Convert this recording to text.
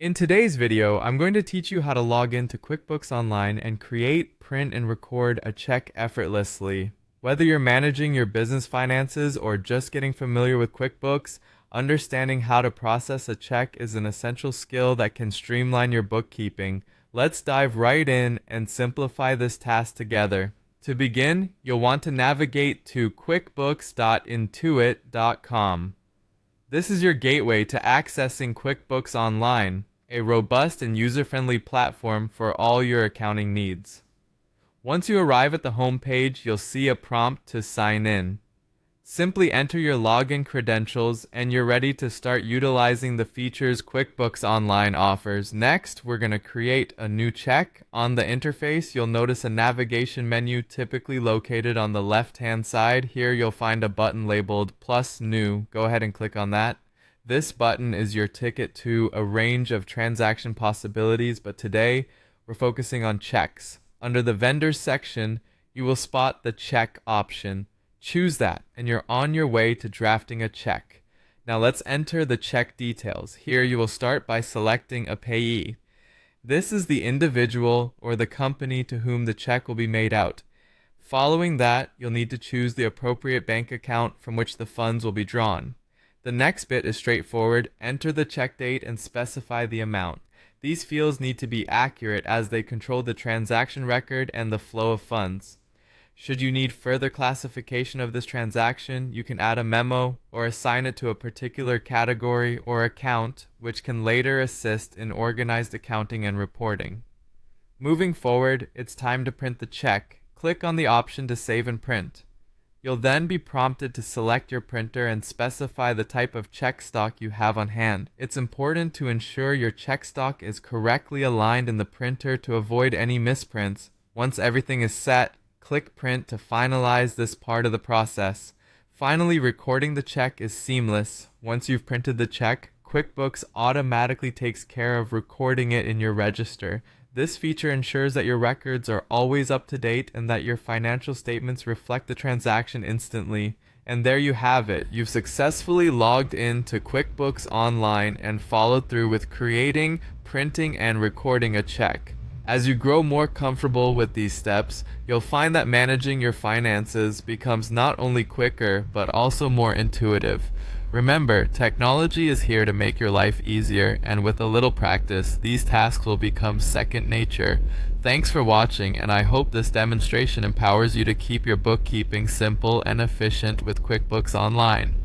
In today's video, I'm going to teach you how to log into QuickBooks Online and create, print, and record a check effortlessly. Whether you're managing your business finances or just getting familiar with QuickBooks, understanding how to process a check is an essential skill that can streamline your bookkeeping. Let's dive right in and simplify this task together. To begin, you'll want to navigate to quickbooks.intuit.com. This is your gateway to accessing QuickBooks Online, a robust and user-friendly platform for all your accounting needs. Once you arrive at the home page, you'll see a prompt to sign in. Simply enter your login credentials and you're ready to start utilizing the features QuickBooks Online offers. Next, we're going to create a new check. On the interface, you'll notice a navigation menu typically located on the left-hand side. Here you'll find a button labeled Plus New. Go ahead and click on that. This button is your ticket to a range of transaction possibilities, but today we're focusing on checks. Under the Vendors section, you will spot the check option. Choose that, and you're on your way to drafting a check. Now let's enter the check details. Here you will start by selecting a payee. This is the individual or the company to whom the check will be made out. Following that, you'll need to choose the appropriate bank account from which the funds will be drawn. The next bit is straightforward. Enter the check date and specify the amount. These fields need to be accurate as they control the transaction record and the flow of funds. Should you need further classification of this transaction, you can add a memo or assign it to a particular category or account, which can later assist in organized accounting and reporting. Moving forward, it's time to print the check. Click on the option to save and print. You'll then be prompted to select your printer and specify the type of check stock you have on hand. It's important to ensure your check stock is correctly aligned in the printer to avoid any misprints. Once everything is set, click Print to finalize this part of the process. Finally, recording the check is seamless. Once you've printed the check, QuickBooks automatically takes care of recording it in your register. This feature ensures that your records are always up to date and that your financial statements reflect the transaction instantly. And there you have it. You've successfully logged into QuickBooks Online and followed through with creating, printing, and recording a check. As you grow more comfortable with these steps, you'll find that managing your finances becomes not only quicker, but also more intuitive. Remember, technology is here to make your life easier, and with a little practice, these tasks will become second nature. Thanks for watching, and I hope this demonstration empowers you to keep your bookkeeping simple and efficient with QuickBooks Online.